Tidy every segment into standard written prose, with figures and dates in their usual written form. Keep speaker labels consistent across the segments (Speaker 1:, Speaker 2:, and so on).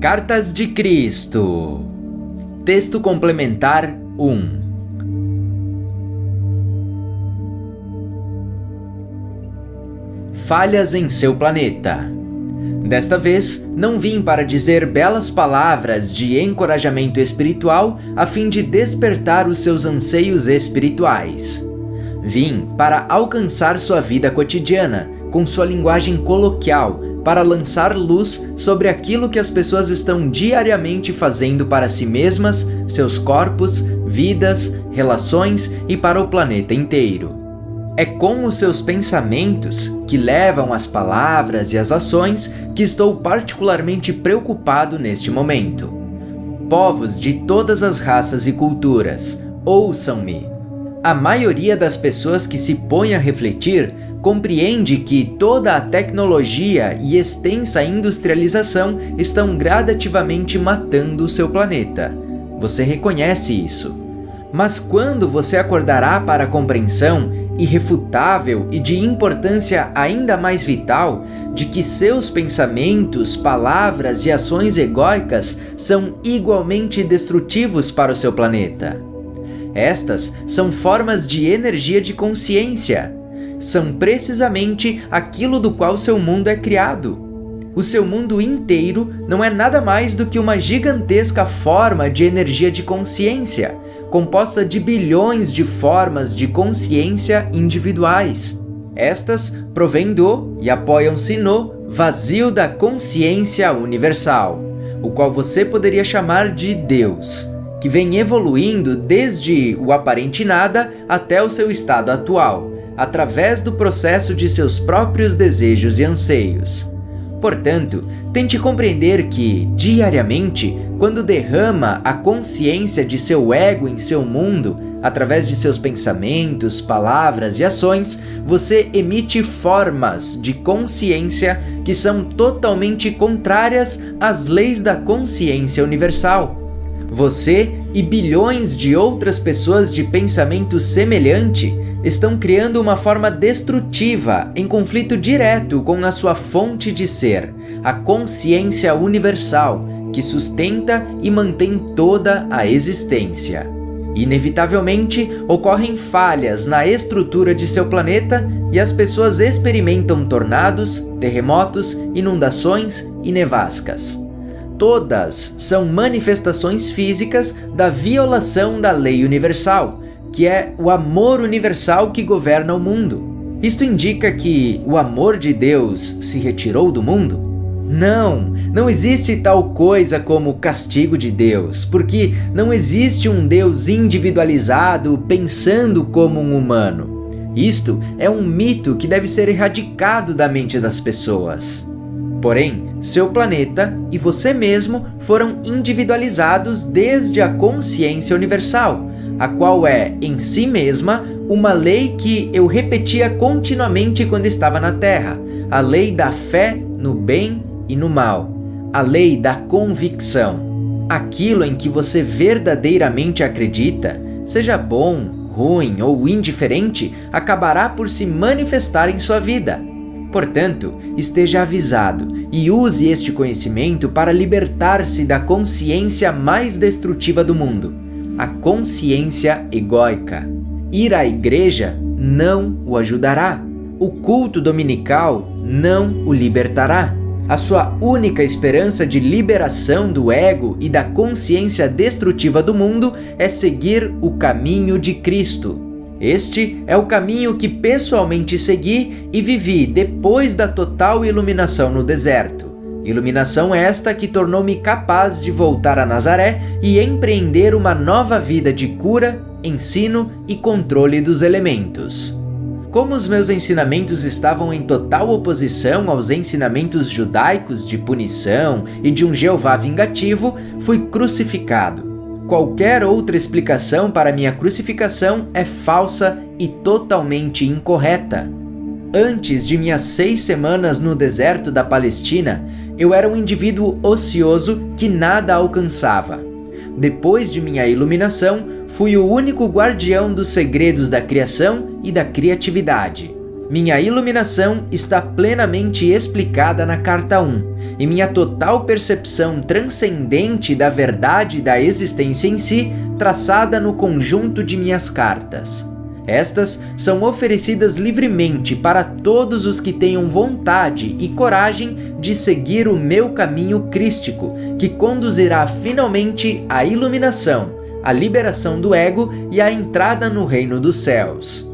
Speaker 1: Cartas de Cristo. Texto complementar 1. Falhas em seu planeta. Desta vez, não vim para dizer belas palavras de encorajamento espiritual a fim de despertar os seus anseios espirituais. Vim para alcançar sua vida cotidiana, com sua linguagem coloquial, para lançar luz sobre aquilo que as pessoas estão diariamente fazendo para si mesmas, seus corpos, vidas, relações e para o planeta inteiro. É com os seus pensamentos, que levam as palavras e as ações, que estou particularmente preocupado neste momento. Povos de todas as raças e culturas, ouçam-me. A maioria das pessoas que se põe a refletir compreende que toda a tecnologia e extensa industrialização estão gradativamente matando o seu planeta. Você reconhece isso. Mas quando você acordará para a compreensão irrefutável e de importância ainda mais vital de que seus pensamentos, palavras e ações egóicas são igualmente destrutivos para o seu planeta? Estas são formas de energia de consciência. São precisamente aquilo do qual seu mundo é criado. O seu mundo inteiro não é nada mais do que uma gigantesca forma de energia de consciência, composta de bilhões de formas de consciência individuais. Estas provêm do e apoiam-se no vazio da consciência universal, o qual você poderia chamar de Deus, que vem evoluindo desde o aparente nada até o seu estado atual, através do processo de seus próprios desejos e anseios. Portanto, tente compreender que, diariamente, quando derrama a consciência de seu ego em seu mundo, através de seus pensamentos, palavras e ações, você emite formas de consciência que são totalmente contrárias às leis da consciência universal. Você e bilhões de outras pessoas de pensamento semelhante estão criando uma forma destrutiva em conflito direto com a sua fonte de ser, a consciência universal, que sustenta e mantém toda a existência. Inevitavelmente, ocorrem falhas na estrutura de seu planeta e as pessoas experimentam tornados, terremotos, inundações e nevascas. Todas são manifestações físicas da violação da lei universal, que é o amor universal que governa o mundo. Isto indica que o amor de Deus se retirou do mundo? Não existe tal coisa como castigo de Deus, porque não existe um Deus individualizado pensando como um humano. Isto é um mito que deve ser erradicado da mente das pessoas. Porém, seu planeta e você mesmo foram individualizados desde a consciência universal, a qual é, em si mesma, uma lei que eu repetia continuamente quando estava na Terra, a lei da fé no bem e no mal, a lei da convicção. Aquilo em que você verdadeiramente acredita, seja bom, ruim ou indiferente, acabará por se manifestar em sua vida. Portanto, esteja avisado e use este conhecimento para libertar-se da consciência mais destrutiva do mundo, a consciência egóica. Ir à igreja não o ajudará. O culto dominical não o libertará. A sua única esperança de liberação do ego e da consciência destrutiva do mundo é seguir o caminho de Cristo. Este é o caminho que pessoalmente segui e vivi depois da total iluminação no deserto. Iluminação esta que tornou-me capaz de voltar a Nazaré e empreender uma nova vida de cura, ensino e controle dos elementos. Como os meus ensinamentos estavam em total oposição aos ensinamentos judaicos de punição e de um Jeová vingativo, fui crucificado. Qualquer outra explicação para minha crucificação é falsa e totalmente incorreta. Antes de minhas 6 semanas no deserto da Palestina, eu era um indivíduo ocioso que nada alcançava. Depois de minha iluminação, fui o único guardião dos segredos da criação e da criatividade. Minha iluminação está plenamente explicada na carta 1, e minha total percepção transcendente da verdade da existência em si, traçada no conjunto de minhas cartas. Estas são oferecidas livremente para todos os que tenham vontade e coragem de seguir o meu caminho crístico, que conduzirá finalmente à iluminação, à liberação do ego e à entrada no reino dos céus.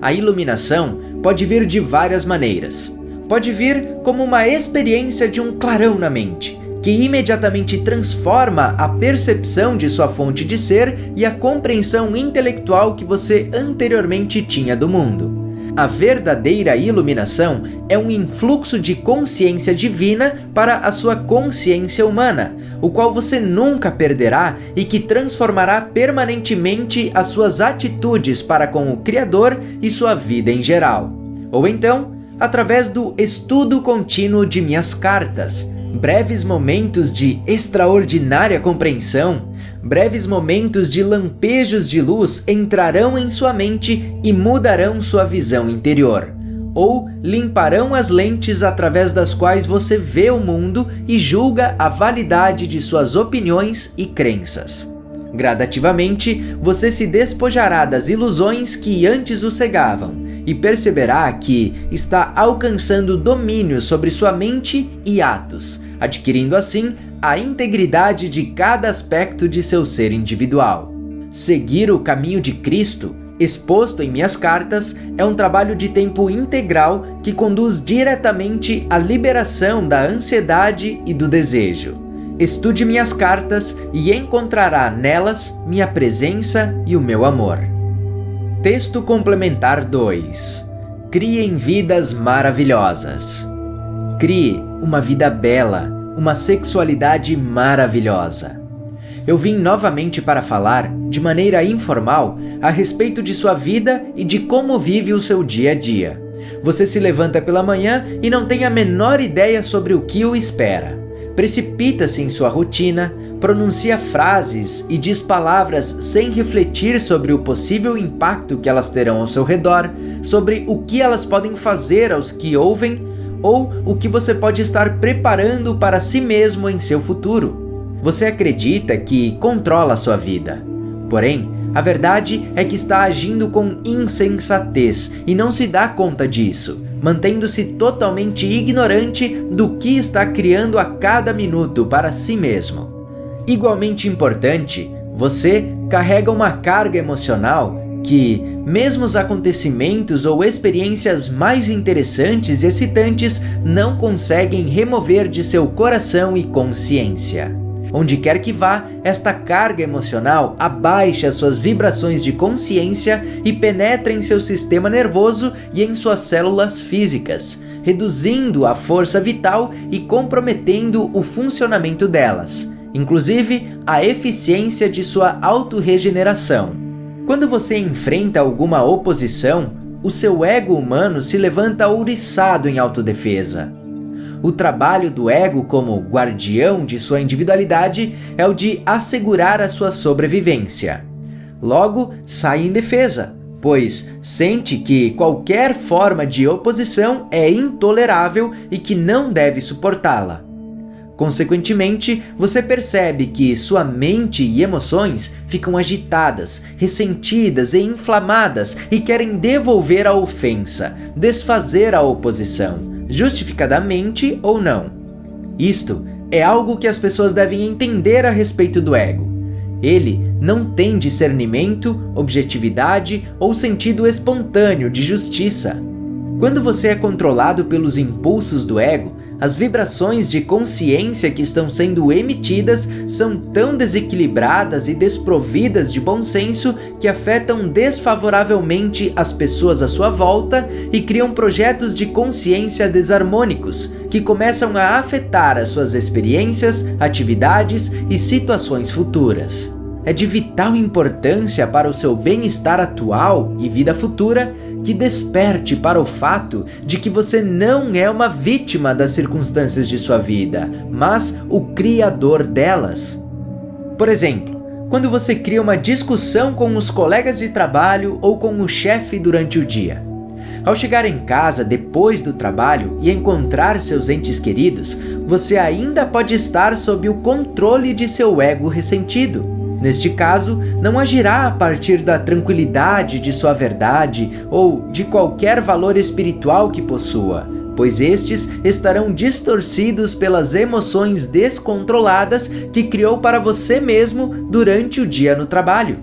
Speaker 1: A iluminação pode vir de várias maneiras. Pode vir como uma experiência de um clarão na mente, que imediatamente transforma a percepção de sua fonte de ser e a compreensão intelectual que você anteriormente tinha do mundo. A verdadeira iluminação é um influxo de consciência divina para a sua consciência humana, o qual você nunca perderá e que transformará permanentemente as suas atitudes para com o Criador e sua vida em geral. Ou então, através do estudo contínuo de minhas cartas, breves momentos de extraordinária compreensão, breves momentos de lampejos de luz entrarão em sua mente e mudarão sua visão interior, ou limparão as lentes através das quais você vê o mundo e julga a validade de suas opiniões e crenças. Gradativamente, você se despojará das ilusões que antes o cegavam e perceberá que está alcançando domínio sobre sua mente e atos, adquirindo assim a integridade de cada aspecto de seu ser individual. Seguir o caminho de Cristo, exposto em minhas cartas, é um trabalho de tempo integral que conduz diretamente à liberação da ansiedade e do desejo. Estude minhas cartas e encontrará nelas minha presença e o meu amor. Texto complementar 2. Criem vidas maravilhosas. Crie uma vida bela, uma sexualidade maravilhosa. Eu vim novamente para falar, de maneira informal, a respeito de sua vida e de como vive o seu dia a dia. Você se levanta pela manhã e não tem a menor ideia sobre o que o espera. Precipita-se em sua rotina, pronuncia frases e diz palavras sem refletir sobre o possível impacto que elas terão ao seu redor, sobre o que elas podem fazer aos que ouvem, ou o que você pode estar preparando para si mesmo em seu futuro. Você acredita que controla a sua vida. Porém, a verdade é que está agindo com insensatez e não se dá conta disso, mantendo-se totalmente ignorante do que está criando a cada minuto para si mesmo. Igualmente importante, você carrega uma carga emocional que, mesmo os acontecimentos ou experiências mais interessantes e excitantes, não conseguem remover de seu coração e consciência. Onde quer que vá, esta carga emocional abaixa suas vibrações de consciência e penetra em seu sistema nervoso e em suas células físicas, reduzindo a força vital e comprometendo o funcionamento delas, inclusive a eficiência de sua autorregeneração. Quando você enfrenta alguma oposição, o seu ego humano se levanta ouriçado em autodefesa. O trabalho do ego como guardião de sua individualidade é o de assegurar a sua sobrevivência. Logo, sai em defesa, pois sente que qualquer forma de oposição é intolerável e que não deve suportá-la. Consequentemente, você percebe que sua mente e emoções ficam agitadas, ressentidas e inflamadas e querem devolver a ofensa, desfazer a oposição, justificadamente ou não. Isto é algo que as pessoas devem entender a respeito do ego. Ele não tem discernimento, objetividade ou sentido espontâneo de justiça. Quando você é controlado pelos impulsos do ego, as vibrações de consciência que estão sendo emitidas são tão desequilibradas e desprovidas de bom senso que afetam desfavoravelmente as pessoas à sua volta e criam projetos de consciência desarmônicos, que começam a afetar as suas experiências, atividades e situações futuras. É de vital importância para o seu bem-estar atual e vida futura que desperte para o fato de que você não é uma vítima das circunstâncias de sua vida, mas o criador delas. Por exemplo, quando você cria uma discussão com os colegas de trabalho ou com o chefe durante o dia. Ao chegar em casa depois do trabalho e encontrar seus entes queridos, você ainda pode estar sob o controle de seu ego ressentido. Neste caso, não agirá a partir da tranquilidade de sua verdade ou de qualquer valor espiritual que possua, pois estes estarão distorcidos pelas emoções descontroladas que criou para você mesmo durante o dia no trabalho.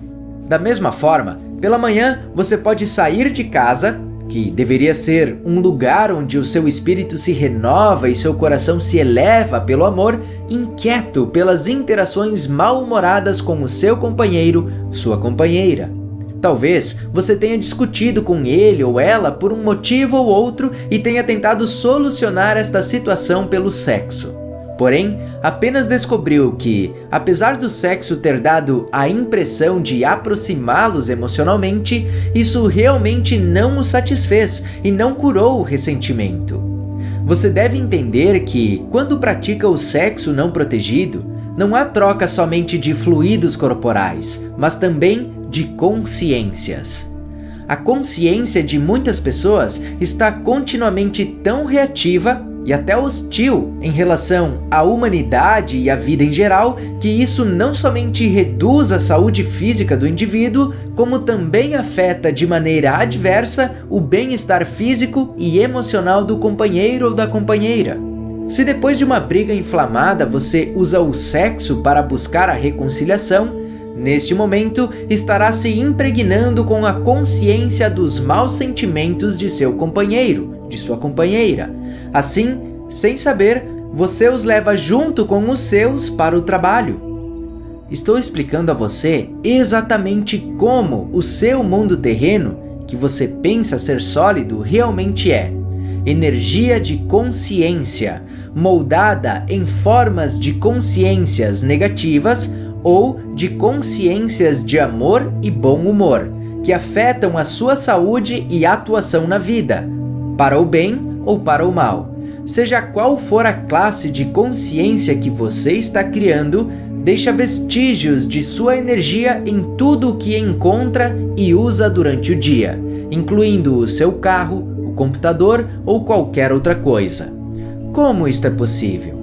Speaker 1: Da mesma forma, pela manhã você pode sair de casa, que deveria ser um lugar onde o seu espírito se renova e seu coração se eleva pelo amor, inquieto pelas interações mal-humoradas com o seu companheiro, sua companheira. Talvez você tenha discutido com ele ou ela por um motivo ou outro e tenha tentado solucionar esta situação pelo sexo. Porém, apenas descobriu que, apesar do sexo ter dado a impressão de aproximá-los emocionalmente, isso realmente não o satisfez e não curou o ressentimento. Você deve entender que, quando pratica o sexo não protegido, não há troca somente de fluidos corporais, mas também de consciências. A consciência de muitas pessoas está continuamente tão reativa e até hostil em relação à humanidade e à vida em geral, que isso não somente reduz a saúde física do indivíduo, como também afeta de maneira adversa o bem-estar físico e emocional do companheiro ou da companheira. Se depois de uma briga inflamada você usa o sexo para buscar a reconciliação, neste momento estará se impregnando com a consciência dos maus sentimentos de seu companheiro, de sua companheira. Assim, sem saber, você os leva junto com os seus para o trabalho. Estou explicando a você exatamente como o seu mundo terreno, que você pensa ser sólido, realmente é. Energia de consciência, moldada em formas de consciências negativas ou de consciências de amor e bom humor, que afetam a sua saúde e atuação na vida, para o bem ou para o mal. Seja qual for a classe de consciência que você está criando, deixa vestígios de sua energia em tudo o que encontra e usa durante o dia, incluindo o seu carro, o computador ou qualquer outra coisa. Como isto é possível?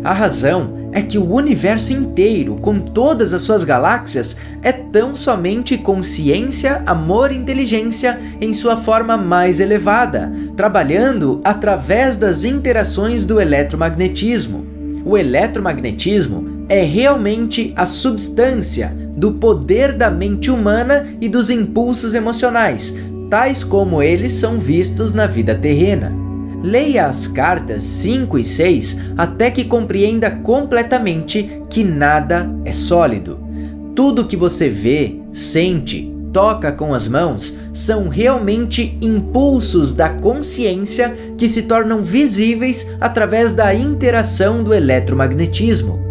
Speaker 1: A razão é que o universo inteiro, com todas as suas galáxias, é tão somente consciência, amor e inteligência em sua forma mais elevada, trabalhando através das interações do eletromagnetismo. O eletromagnetismo é realmente a substância do poder da mente humana e dos impulsos emocionais, tais como eles são vistos na vida terrena. Leia as cartas 5 e 6 até que compreenda completamente que nada é sólido. Tudo que você vê, sente, toca com as mãos são realmente impulsos da consciência que se tornam visíveis através da interação do eletromagnetismo.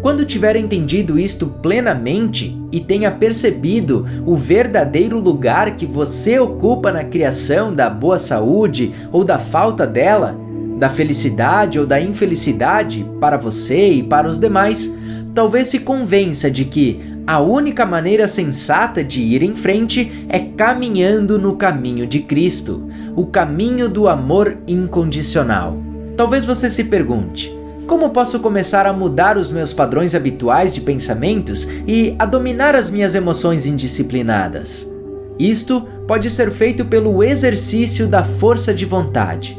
Speaker 1: Quando tiver entendido isto plenamente e tenha percebido o verdadeiro lugar que você ocupa na criação da boa saúde ou da falta dela, da felicidade ou da infelicidade para você e para os demais, talvez se convença de que a única maneira sensata de ir em frente é caminhando no caminho de Cristo, o caminho do amor incondicional. Talvez você se pergunte: como posso começar a mudar os meus padrões habituais de pensamentos e a dominar as minhas emoções indisciplinadas? Isto pode ser feito pelo exercício da força de vontade.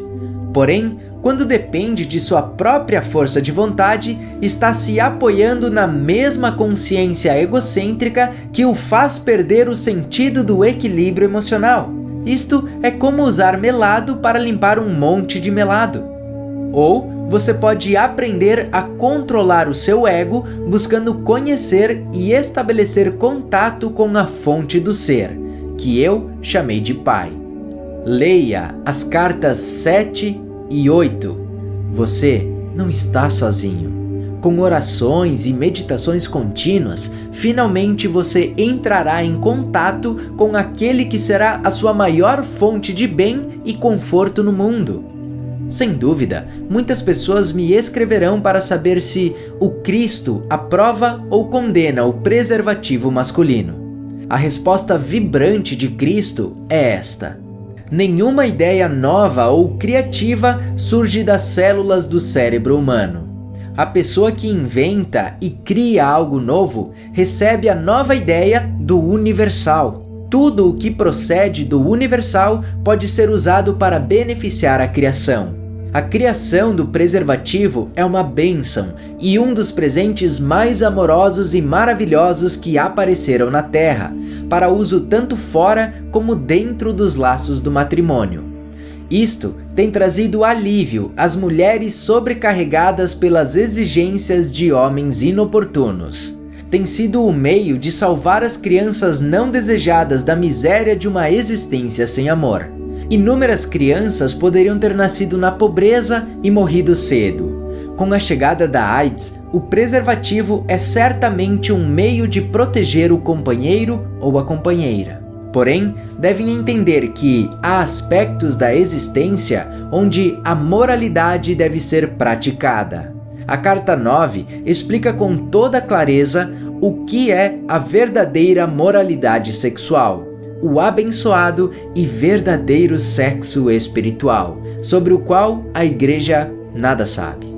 Speaker 1: Porém, quando depende de sua própria força de vontade, está se apoiando na mesma consciência egocêntrica que o faz perder o sentido do equilíbrio emocional. Isto é como usar melado para limpar um monte de melado. Ou você pode aprender a controlar o seu ego buscando conhecer e estabelecer contato com a fonte do ser, que eu chamei de Pai. Leia as cartas 7 e 8. Você não está sozinho. Com orações e meditações contínuas, finalmente você entrará em contato com aquele que será a sua maior fonte de bem e conforto no mundo. Sem dúvida, muitas pessoas me escreverão para saber se o Cristo aprova ou condena o preservativo masculino. A resposta vibrante de Cristo é esta: Nenhuma ideia nova ou criativa surge das células do cérebro humano. A pessoa que inventa e cria algo novo recebe a nova ideia do universal. Tudo o que procede do universal pode ser usado para beneficiar a criação. A criação do preservativo é uma bênção e um dos presentes mais amorosos e maravilhosos que apareceram na Terra, para uso tanto fora como dentro dos laços do matrimônio. Isto tem trazido alívio às mulheres sobrecarregadas pelas exigências de homens inoportunos. Tem sido o meio de salvar as crianças não desejadas da miséria de uma existência sem amor. Inúmeras crianças poderiam ter nascido na pobreza e morrido cedo. Com a chegada da AIDS, o preservativo é certamente um meio de proteger o companheiro ou a companheira. Porém, devem entender que há aspectos da existência onde a moralidade deve ser praticada. A carta 9 explica com toda clareza o que é a verdadeira moralidade sexual, o abençoado e verdadeiro sexo espiritual, sobre o qual a Igreja nada sabe.